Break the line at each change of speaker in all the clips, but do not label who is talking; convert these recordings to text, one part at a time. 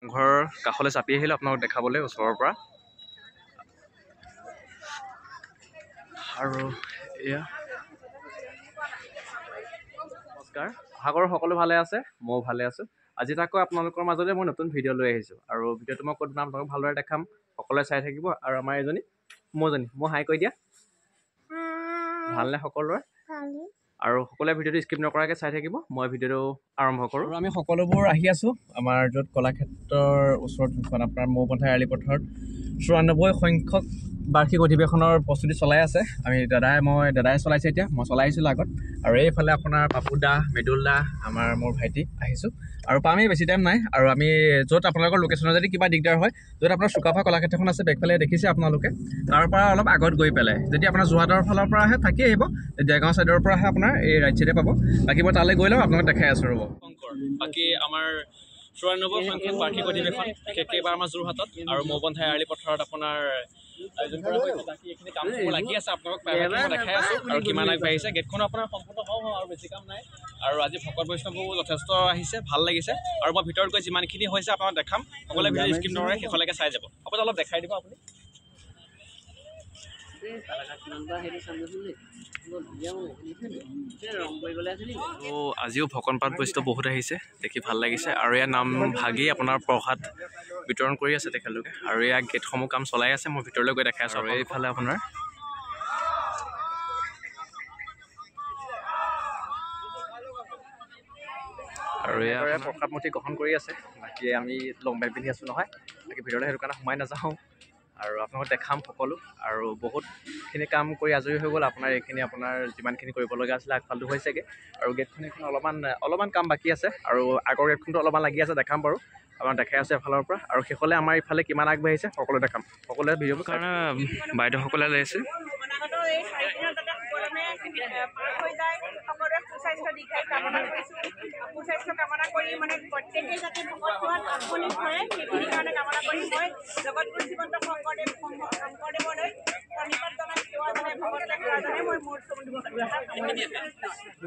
ঘৰৰ কাষলৈ চাপি আহিলোঁ আপোনালোক দেখাবলৈ ওচৰৰ পৰা। আৰু এয়া নমস্কাৰ, আশা কৰোঁ সকলো ভালে আছে, ময়ো ভালে আছোঁ। আজি তাকৈ আপোনালোকৰ মাজলৈ মই নতুন ভিডিঅ' লৈ আহিছোঁ আৰু ভিডিঅ'টো মই ক'ত বনাম আপোনালোকক ভালদৰে দেখাম, সকলোৱে চাই থাকিব। আৰু আমাৰ এজনী মই হাই কৈ দিয়া। ভালনে সকলোৰে? আৰু সকলোৱে ভিডিঅ'টো স্কিপ নকৰাকৈ চাই থাকিব, মই ভিডিঅ'টো আৰম্ভ কৰোঁ। আৰু আমি সকলোবোৰ আহি আছোঁ আমাৰ য'ত কলাক্ষেত্ৰৰ ওচৰত যোনখন আপোনাৰ মৌপন্থা এৰালি পথাৰত ৯৪ সংখ্যক বাৰ্ষিক অধিৱেশনৰ প্ৰস্তুতি চলাই আছে। আমি দাদাই চলাইছে, এতিয়া মই চলাই আহিছিলোঁ আগত। আৰু এইফালে আপোনাৰ পাপু দা, মৃদুল দা, মোৰ ভাইটি আহিছোঁ। আৰু পামেই, বেছি টাইম নাই। আৰু আমি য'ত আপোনালোকৰ লোকেশ্যনৰ যদি কিবা দিগদাৰ হয়, য'ত আপোনাৰ চুকাফা কলাক্ষেত্ৰখন আছে বেকফালে দেখিছে আপোনালোকে, তাৰ পৰা অলপ আগত গৈ পেলাই যদি আপোনাৰ যোৰহাটৰ ফালৰ পৰা আহে থাকি আহিব, দেৰগাঁও ছাইডৰ পৰা আহে আপোনাৰ এই ৰাইট ছাইডে পাব। বাকী মই তালৈ গৈ লওঁ, আপোনালোক দেখাই আছোঁ ৰ'ব। বাকী আমাৰ ৯৪ সংখ্যক বাৰ্ষিক অধিৱেশন বিশেষকৈ এইবাৰ আমাৰ যোৰহাটত আৰু মৌপন্থা এৰালি পথাৰত আপোনাৰ আয়োজন কৰা হৈছে। বাকী এইখিনি কামসমূহ লাগি আছে, আপোনালোক প্ৰায়ভাগ মই দেখাই আছোঁ। আৰু কিমান আগবাঢ়িছে, গেটখন আপোনাৰ সম্পূৰ্ণ হওঁ আৰু বেছি কাম নাই। আৰু আজি ভকত বৈষ্ণৱো যথেষ্ট আহিছে, ভাল লাগিছে। আৰু মই ভিতৰত গৈ যিমানখিনি হৈছে আপোনাক দেখাম, সকলোৱে ভিডিঅ' স্কিপ নকৰে শেষলৈকে চাই যাব। আপুনি অলপ দেখাই দিব আপুনি। আজিও ভকতপাঠ বৈষ্ণৱ বহুত আহিছে, দেখি ভাল লাগিছে। আৰু ইয়াৰ নাম ভাগি আপোনাৰ প্ৰসাদ বিতৰণ কৰি আছে তেখেতলোকে। আৰু ইয়াৰ গেটসমূহ কাম চলাই আছে, মই ভিতৰলৈ গৈ দেখাই আছোঁ। আৰু এইফালে আপোনাৰ আৰু ইয়াৰে প্ৰসাদমুঠি গ্ৰহণ কৰি আছে। বাকী আমি লং পেণ্ট পিন্ধি আছোঁ নহয়, বাকী ভিতৰলৈ সেইটো কাৰণে সোমাই নাযাওঁ। আৰু আপোনালোকক দেখাম সকলো। আৰু বহুতখিনি কাম কৰি আজৰি হৈ গ'ল। এইখিনি আপোনাৰ যিমানখিনি কৰিবলগা আছিলে আগফালটো হৈছেগৈ। আৰু গেটখন এখন অলপমান কাম বাকী আছে। আৰু আগৰ গেটখনটো অলপমান লাগি আছে, দেখাম বাৰু। আপোনাক দেখাই আছোঁ এফালৰ পৰা। আৰু শেষলৈ আমাৰ ইফালে কিমান আগবাঢ়িছে সকলো দেখাম। সকলোৱে ভিডিঅ'বোৰ কাৰণে বাইদেউসকলে লৈ আছে।
সুস্বাস্থ্য কামনা কৰি প্ৰত্যেকেই যাতে ভকত হোৱাত আত্মনিয়োগ কৰে, সেইখিনি কাৰণে কামনা কৰি মই জগতগুৰু শ্ৰীমন্ত শংকৰদেৱলৈ প্ৰণিপাত জনাই সেৱা জনাই ভকত সেৱাজনে মই মোৰ চমু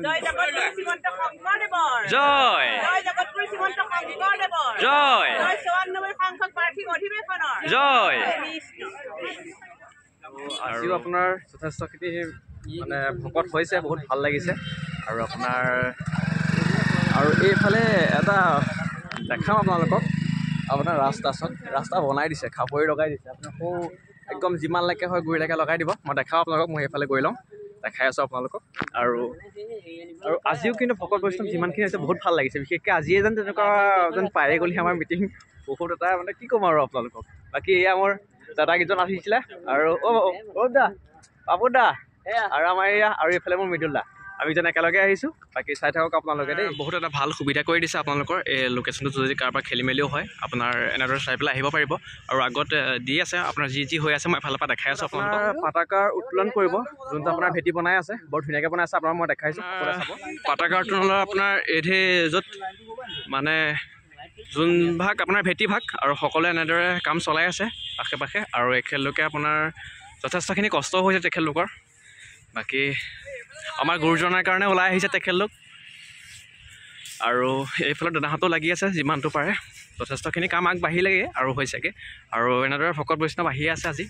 জয় জগতগুৰু শ্ৰীমন্ত শংকৰদেৱৰ জয়, জয় জগতগুৰু শ্ৰীমন্ত শংকৰদেৱৰ জয়, জয় ৯৪ সংখ্যক বাৰ্ষিক অধিৱেশনৰ জয়।
আজিও আপোনাৰ যথেষ্টখিনি ভকত হৈছে, বহুত ভাল লাগিছে। আৰু আৰু এইফালে এটা দেখাম আপোনালোকক, আপোনাৰ ৰাস্তা বনাই দিছে, খাপৰি লগাই দিছে। আপোনাৰ একদম যিমানলৈকে হয় গুৰিলৈকে লগাই দিব। মই দেখাওঁ আপোনালোকক, মই সেইফালে গৈ লওঁ, দেখাই আছোঁ আপোনালোকক। আৰু আজিও কিন্তু ভকত বৈষ্ণৱ যিমানখিনি হৈছে বহুত ভাল লাগিছে। বিশেষকৈ আজিয়ে যেন তেনেকুৱা পায়ে গ'লহি আমাৰ মিটিং, বহুত এটা কি ক'ম আৰু আপোনালোকক। বাকী এয়া মোৰ দাদাকেইজন আহিছিলে। আৰু দা, পাপু দা, আৰু আমাৰ আৰু এইফালে মোৰ মৃদুল দা, আমি যেন একেলগে আহিছোঁ। বাকী চাই থাকক আপোনালোকে দেই। বহুত এটা ভাল সুবিধা কৰি দিছে আপোনালোকৰ এই লোকেশ্যনটো। যদি কাৰোবাৰ খেলি মেলিও হয়, আপোনাৰ এনেদৰে চাই পেলাই আহিব পাৰিব। আৰু আগত দি আছে আপোনাৰ যি হৈ আছে, মই এফালৰ পৰা দেখাই আছোঁ আপোনালোকক। পতাকাৰ উত্তোলন কৰিব, যোনটো আপোনাৰ ভেটি বনাই আছে, বৰ ধুনীয়াকৈ বনাই আছে। আপোনাক মই দেখাইছোঁ, পতাকাৰ উত্তোলনৰ আপোনাৰ য'ত যোন ভাগ আপোনাৰ ভেটি ভাগ, আৰু সকলোৱে এনেদৰে কাম চলাই আছে আশে পাশে। আৰু এখেতলোকে আপোনাৰ যথেষ্টখিনি কষ্ট হৈছে তেখেতলোকৰ। বাকী আমাৰ গুৰুজনাৰ কাৰণে ওলাই আহিছে তেখেতলোক। আৰু এইফালে দাদাহঁতো লাগি আছে যিমানটো পাৰে। যথেষ্টখিনি কাম আগবাঢ়িলেগৈ আৰু হৈছেগৈ। আৰু এনেদৰে ভকত বৈষ্ণৱ আহি আছে আজি,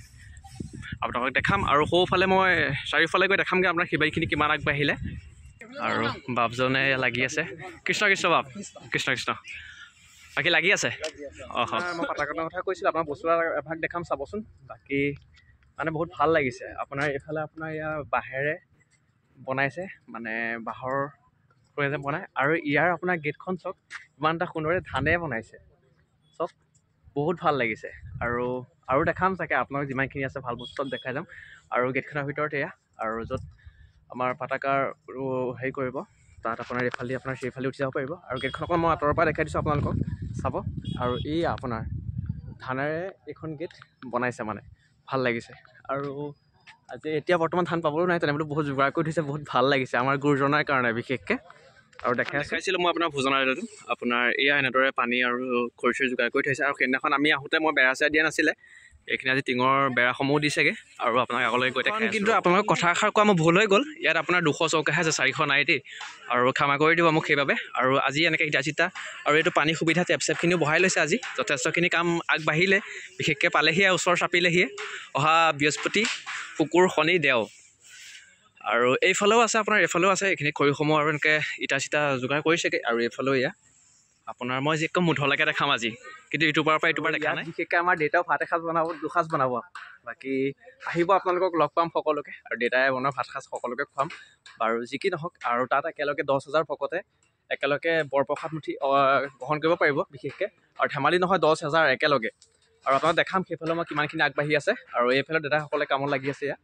আপোনালোকক দেখাম। আৰু সৌফালে মই চাৰিওফালে গৈ দেখামগৈ আপোনাৰ শিবাৰীখিনি কিমান আগবাঢ়িলে। আৰু বাপজনে লাগি আছে, কৃষ্ণ কৃষ্ণ বাপ, কৃষ্ণ কৃষ্ণ। বাকী লাগি আছে। মই পতাকানৰ কথা কৈছিলোঁ, আপোনাৰ বস্তু এভাগ দেখাম চাবচোন। বাকী বহুত ভাল লাগিছে। আপোনাৰ এইফালে ইয়াৰ বাঁহেৰে বনাইছে, বাঁহৰ যে বনায়। আৰু ইয়াৰ আপোনাৰ গেটখন চাওক, ইমান এটা সুন্দৰে ধানে বনাইছে, চব বহুত ভাল লাগিছে। আৰু দেখাম চাগে আপোনালোক যিমানখিনি আছে ভাল বস্তু চব দেখাই যাম। আৰু গেটখনৰ ভিতৰত এয়া, আৰু য'ত আমাৰ পতাকাৰ হেৰি কৰিব, তাত আপোনাৰ এইফালে সেইফালে উঠি যাব পাৰিব। আৰু গেটখন অকণ মই আঁতৰৰ পৰা দেখাই দিছোঁ আপোনালোকক, চাব। আৰু এই আপোনাৰ ধানেৰে এইখন গেট বনাইছে, ভাল লাগিছে। আৰু এতিয়া বৰ্তমান ধান পাবলৈও নাই, তেনেহ'লে বহুত যোগাৰ কৰি থৈছে, বহুত ভাল লাগিছে আমাৰ গুৰুজনাৰ কাৰণে বিশেষকৈ। আৰু দেখাইছিলোঁ মই আপোনাৰ ভোজনালয়টো, আপোনাৰ এয়া এনেদৰে পানী আৰু খৰি চৰি যোগাৰ কৰি থৈছে। আৰু সেইদিনাখন আমি আহোঁতে মই বেৰা চেৰা দিয়া নাছিলে, এইখিনি আজি টিঙৰ বেৰাসমূহ দিছেগৈ আৰু আপোনাক আগলৈ গৈ দেখাই কিন্তু আপোনালোকক কথা এষাৰ কোৱা মোৰ ভুল হৈ গ'ল ইয়াত আপোনাৰ 200 চৌকাহে আছে 400 নাই দেই আৰু ক্ষমা কৰি দিব মোক সেইবাবে আৰু আজি এনেকৈ ইটাচিটা আৰু এইটো পানী সুবিধা টেপচেপখিনিও বহাই লৈছে আজি যথেষ্টখিনি কাম আগবাঢ়িলে বিশেষকৈ পালেহিয়ে ওচৰ চাপিলেহিয়ে অহা বৃহস্পতি শুকুৰ শনি দেও আৰু এইফালেও আছে আপোনাৰ এইফালেও আছে এইখিনি খৰিসমূহ আৰু এনেকৈ ইটা চিটা যোগাৰ কৰিছেগৈ আৰু এইফালেও এয়া আপোনাৰ মই যি একদম মুধলৈকে দেখাম আজি কিন্তু ইটোৰ পৰা ইটোৰ পৰা দেখা নাই বিশেষকৈ আমাৰ দেউতাও ভাত এসাঁজ বনাব দুসাঁজ বনাব বাকী আহিব আপোনালোকক লগ পাম সকলোকে আৰু দেউতাই বনোৱা ভাত সাঁজ সকলোকে খুৱাম বাৰু যি কি নহওক আৰু তাত একেলগে 10,000 ভকতে একেলগে বৰপ্ৰসাদ মুঠি গ্ৰহণ কৰিব পাৰিব বিশেষকৈ আৰু ধেমালি নহয় 10,000 একেলগে আৰু আপোনাক দেখাম সেইফালে মই কিমানখিনি আগবাঢ়ি আছে আৰু এইফালে দেউতাসকলে কামত লাগি আছে ইয়াত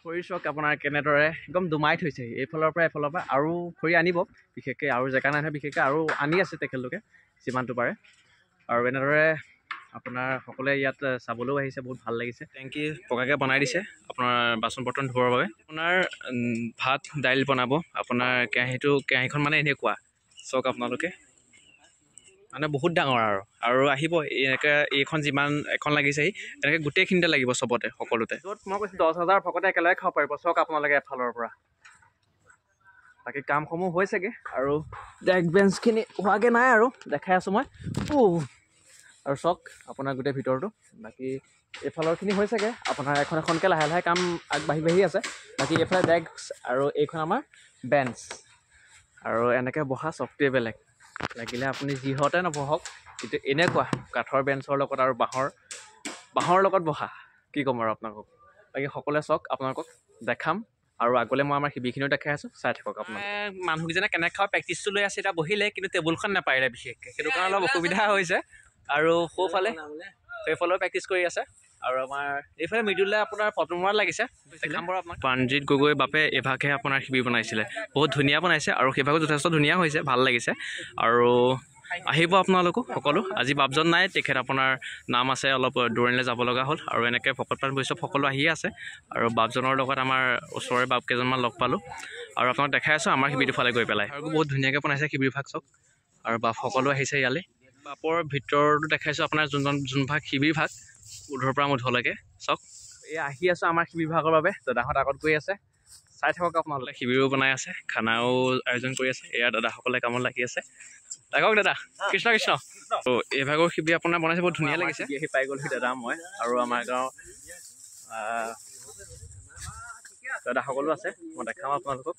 খৰি চাওক আপোনাৰ কেনেদৰে একদম দুমাই থৈছে এইফালৰ পৰা এফালৰ পৰা আৰু খৰি আনিব বিশেষকৈ আৰু জেগা নাই নহয় বিশেষকৈ আৰু আনি আছে তেখেতলোকে যিমানটো পাৰে আৰু এনেদৰে আপোনাৰ সকলোৱে ইয়াত চাবলৈও আহিছে বহুত ভাল লাগিছে টেংকি পকাকৈ বনাই দিছে আপোনাৰ বাচন বৰ্তন ধোৱাৰ বাবে আপোনাৰ ভাত দাইল বনাব আপোনাৰ কেৰাহীখন মানে এনেকুৱা চাওক আপোনালোকে মানে বহুত ডাঙৰ আৰু আহিব এনেকৈ এইখন যিমান এখন লাগিছেহি এনেকৈ গোটেইখিনিতে লাগিব চবতে সকলোতে য'ত মই কৈছোঁ 10,000 ভকতে একেলগে খাব পাৰিব চাওক আপোনালোকে এফালৰ পৰা বাকী কামসমূহ হৈছেগৈ আৰু ডেক বেঞ্চখিনি হোৱাগৈ নাই আৰু দেখাই আছোঁ মই আৰু চাওক আপোনাৰ গোটেই ভিতৰটো বাকী এইফালৰখিনি হৈছেগৈ আপোনাৰ এখনকৈ লাহে লাহে কাম আগবাঢ়ি আছে বাকী এইফালে ডেস্ক আৰু এইখন আমাৰ বেঞ্চ আৰু এনেকৈ বহা চকটোৱে বেলেগ লাগিলে আপুনি যিহতে নবহক কিন্তু এনেকুৱা কাঠৰ বেঞ্চৰ লগত আৰু বাঁহৰ লগত বহা কি ক'ম আৰু আপোনালোকক বাকী সকলোৱে চাওক আপোনালোকক দেখাম আৰু আগলৈ মই আমাৰ শিবিৰখিনিও দেখাই আছোঁ চাই থাকক আপোনাক মানুহকেইজনে কেনেকৈ খাওঁ প্ৰেক্টিচটো লৈ আছে এতিয়া বহিলে কিন্তু টেবুলখন নাপাৰিলে বিশেষকৈ সেইটো কাৰণে অলপ অসুবিধা হৈছে আৰু সেইফালেও প্ৰেক্টিচ কৰি আছে আৰু আমাৰ এইফালে মিডুলে আপোনাৰ ফটো মৰাত লাগিছে দেখাম বাৰু আপোনাক প্ৰাণজিৎ গগৈ বাপে এভাগহে আপোনাৰ শিবিৰ বনাইছিলে বহুত ধুনীয়া বনাইছে আৰু সেইভাগো যথেষ্ট ধুনীয়া হৈছে ভাল লাগিছে আৰু আহিব আপোনালোকো সকলো আজি বাপজন নাই তেখেত আপোনাৰ নাম আছে অলপ দূৰণিলৈ যাব লগা হ'ল আৰু এনেকৈ ভকতপ্ৰাণ বৈষ্ণৱ সকলো আহিয়ে আছে আৰু বাপজনৰ লগত আমাৰ ওচৰৰে বাপ কেইজনমান লগ পালোঁ আৰু আপোনাক দেখাই আছোঁ আমাৰ শিবিৰটোৰ ফালে গৈ পেলাই আৰু বহুত ধুনীয়াকৈ বনাইছে শিবিৰভাগ চাওক আৰু বাপ সকলো আহিছে ইয়ালৈ বাপৰ ভিতৰতো দেখাইছোঁ আপোনাৰ যোনভাগ শিবিৰভাগ উধৰ পৰা মুধলৈকে চাওক এই আহি আছোঁ আমাৰ শিবিৰভাগৰ বাবে দাদাহঁত আগত গৈ আছে চাই থাকক আপোনালোকে শিবিৰো বনাই আছে খানাও আয়োজন কৰি আছে এয়া দাদাসকলে কামত লাগি আছে থাকক দাদা কৃষ্ণ কৃষ্ণ ত' এইভাগৰ শিবিৰ আপোনাৰ বনাইছে বহুত ধুনীয়া লাগিছে আহি পাই গ'লহি দাদা মই আৰু আমাৰ গাঁৱৰ দাদা সকলো আছে মই দেখাম আপোনালোকক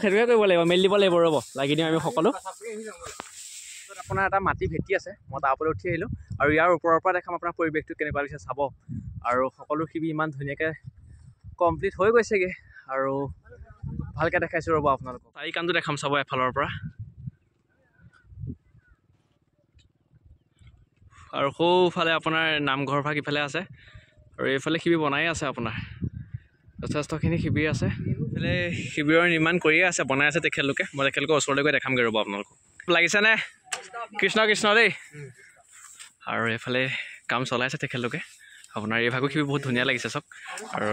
সেইটোকে কৰিব লাগিব মেলি দিব লাগিব ৰ'ব লাগি দিম আমি সকলো আপোনাৰ এটা মাটি ভেটি আছে মই তাৰ ওপৰত উঠি আহিলোঁ আৰু ইয়াৰ ওপৰৰ পৰা দেখাম আপোনাৰ পৰিৱেশটো কেনেকুৱা লাগিছে চাব আৰু সকলো শিবিৰ ইমান ধুনীয়াকৈ কমপ্লিট হৈ গৈছেগৈ আৰু ভালকৈ দেখাইছোঁ ৰ'ব আপোনালোকক চাৰি কামটো দেখাম চাব এফালৰ পৰা আৰু সৌফালে আপোনাৰ নামঘৰ ভাগ ইফালে আছে আৰু এইফালে শিবিৰ বনাই আছে আপোনাৰ যথেষ্টখিনি শিবিৰ আছে এইফালে শিবিৰৰ নিৰ্মাণ কৰিয়ে আছে বনাই আছে তেখেতলোকে মই তেখেতলোকৰ ওচৰলৈ গৈ দেখামগৈ ৰ'ব আপোনালোকক লাগিছেনে কৃষ্ণ কৃষ্ণ দেই আৰু এইফালে কাম চলাই আছে তেখেতলোকে আপোনাৰ এই ভাগো শিবিৰ বহুত ধুনীয়া লাগিছে চাওক আৰু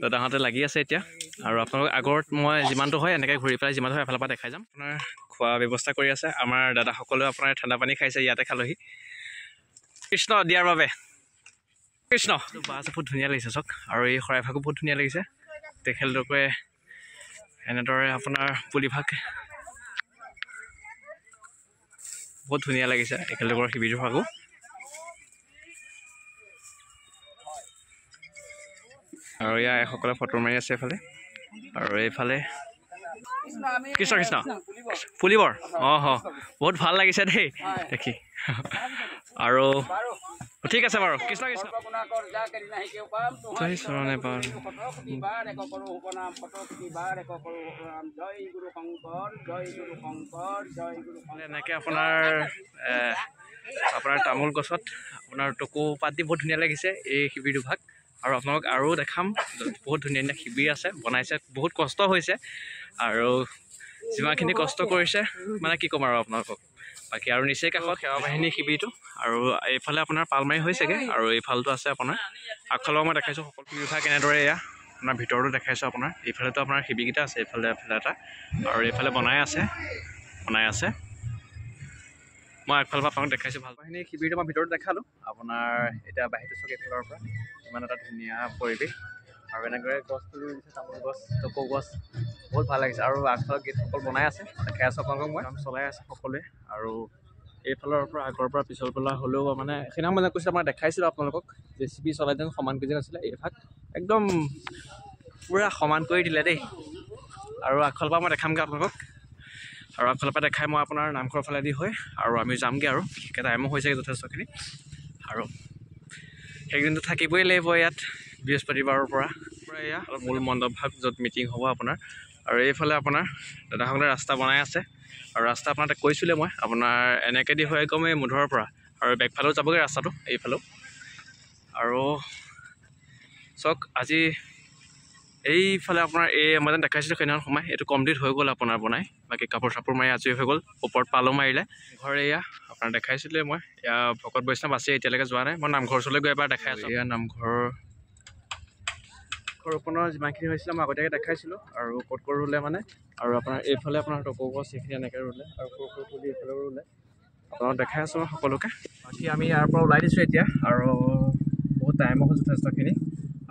দাদাহঁতে লাগি আছে এতিয়া আৰু আপোনালোক আগত মই যিমানটো হয় এনেকৈ ঘূৰি পেলাই যিমানটো হয় এফালৰ পৰা দেখাই যাম আপোনাৰ খোৱা ব্যৱস্থা কৰি আছে আমাৰ দাদাসকলেও আপোনাৰ ঠাণ্ডা পানী খাইছে ইয়াতে খালহি কৃষ্ণ দিয়াৰ বাবে কৃষ্ণ বাছ বহুত ধুনীয়া লাগিছে চাওক আৰু এই শৰাইভাগো বহুত ধুনীয়া লাগিছে তেখেতলোকে এনেদৰে আপোনাৰ পুলিভাগ বহুত ধুনীয়া লাগিছে তেখেতলোকৰ শিবিৰটো ভাগো আৰু ইয়াৰ সকলে ফটো মাৰি আছে এইফালে আৰু এইফালে কৃষ্ণ কৃষ্ণ পুলিবৰ বহুত ভাল লাগিছে দেই দেখি আৰু ঠিক আছে বাৰু কৃষ্ণ কৃষ্ণ এনেকৈ আপোনাৰ তামোল গছত আপোনাৰ টকৌ পাত দি বহুত ধুনীয়া লাগিছে এই শিবিৰটো ভাগ আৰু আপোনালোক আৰু দেখাম বহুত ধুনীয়া ধুনীয়া শিবিৰ আছে বনাইছে বহুত কষ্ট হৈছে আৰু যিমানখিনি কষ্ট কৰিছে মানে কি ক'ম আৰু আপোনালোকক বাকী আৰু নিচেই কাষত সেৱা বাহিনী শিবিৰটো আৰু এইফালে আপোনাৰ পালমাৰি হৈছেগৈ আৰু এইফালটো আছে আপোনাৰ আগফালেও মই দেখাইছোঁ সকলো বিভাগ কেনেদৰে এয়া আপোনাৰ ভিতৰতো দেখাইছোঁ আপোনাৰ এইফালেতো আপোনাৰ শিবিৰকেইটা আছে এইফালে এটা আৰু এইফালে বনাই আছে বনাই আছে। মই আগফালৰ পৰা আপোনাক দেখাইছোঁ ভালখিনি শিবিৰটো মই ভিতৰত দেখালোঁ আপোনাৰ। এতিয়া বাহিৰটো চক এইফালৰ পৰা ইমান এটা ধুনীয়া পৰিৱেশ আৰু এনেদৰে গছ তুলি দিছে, তামোল গছ, টকৌ গছ, বহুত ভাল লাগিছে। আৰু আগফালৰ গেটসকল বনাই আছে, দেখাই আছোঁ আপোনালোকক মই। কাম চলাই আছে সকলোৱে। আৰু এইফালৰ পৰা আগৰ পৰা পিছল পেলা হ'লেও মানে সেইদিনা মই কৈছিলোঁ আপোনাক দেখাইছিলোঁ আপোনালোকক JCB চলাই যেন সমান কৰি যেন আছিলে। এইভাগ একদম পূৰা সমান কৰি দিলে দেই। আৰু আগফালৰ পৰা মই দেখামগৈ আপোনালোকক। আৰু আগফালৰ পৰা দেখাই মই আপোনাৰ নামঘৰৰ ফালেদি হৈ আৰু আমি যামগৈ আৰু বিশেষকৈ টাইমো হৈছেগৈ যথেষ্টখিনি। আৰু সেইদিনটো থাকিবই লাগিব ইয়াত বৃহস্পতিবাৰৰ পৰা এয়া মূল মণ্ডপ ভাগ য'ত মিটিং হ'ব আপোনাৰ। আৰু এইফালে আপোনাৰ দাদাসকলে ৰাস্তা বনাই আছে। আৰু ৰাস্তা আপোনাক কৈছিলোঁ মই আপোনাৰ এনেকৈ দি হৈ একদম এই মুধৰৰ পৰা আৰু বেকফালেও যাবগৈ ৰাস্তাটো এইফালেও। আৰু চাওক আজি এইফালে আপোনাৰ এই মই যেন দেখাইছিলোঁ সেইদিনাখন সোমাই এইটো কমপ্লিট হৈ গ'ল আপোনাৰ বনাই। বাকী কাপোৰ চাপোৰ মাৰি আজৰি হৈ গ'ল, ওপৰত পালো মাৰিলে। ঘৰ এয়া আপোনাৰ দেখাইছিলে মই। এয়া ভকত বৈষ্ণৱ আছে, এতিয়ালৈকে যোৱা নাই। মই নামঘৰ ওচৰলৈ গৈ এবাৰ দেখাই আছোঁ। এয়া নামঘৰ ওপৰৰ যিমানখিনি হৈছিলে মই আগতীয়াকৈ দেখাইছিলোঁ। আৰু ক'ত ৰুলে মানে আৰু আপোনাৰ এইফালে আপোনাৰ টকৌ গছ সেইখিনি এনেকৈ ৰুলে আৰু সৰু পুলি এইফালেও ৰুলে। আপোনাক দেখাই আছোঁ মই সকলোকে। বাকী আমি ইয়াৰ পৰা ওলাই দিছোঁ এতিয়া আৰু বহুত টাইমো হ'ল যথেষ্টখিনি।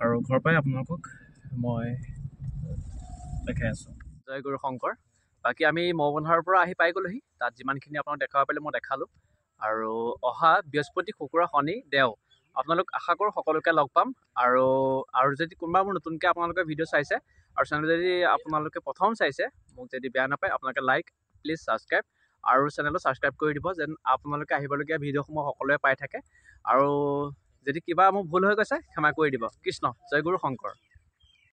আৰু ঘৰৰ পৰাই আপোনালোকক মই দেখাই আছোঁ। জয় গুৰু শংকৰ। বাকী আমি মৌবন্ধাৰ পৰা আহি পাই গ'লোহি। তাত যিমানখিনি আপোনাক দেখাব পাৰিলোঁ মই দেখালোঁ। আৰু অহা বৃহস্পতি, শুক্ৰ, শনি, দেও আপোনালোক আশা কৰোঁ সকলোকে লগ পাম। আৰু যদি কোনোবা মোৰ নতুনকৈ আপোনালোকে ভিডিঅ' চাইছে আৰু চেনেল যদি আপোনালোকে প্ৰথম চাইছে, মোক যদি বেয়া নাপায় আপোনালোকে লাইক প্লিজ ছাবস্ক্ৰাইব আৰু চেনেলটো ছাবস্ক্ৰাইব কৰি দিব, যেন আপোনালোকে আহিবলগীয়া ভিডিঅ'সমূহ সকলোৱে পাই থাকে। আৰু যদি কিবা মোৰ ভুল হৈ গৈছে ক্ষমা কৰি দিব। কৃষ্ণ, জয় গুৰু শংকৰ।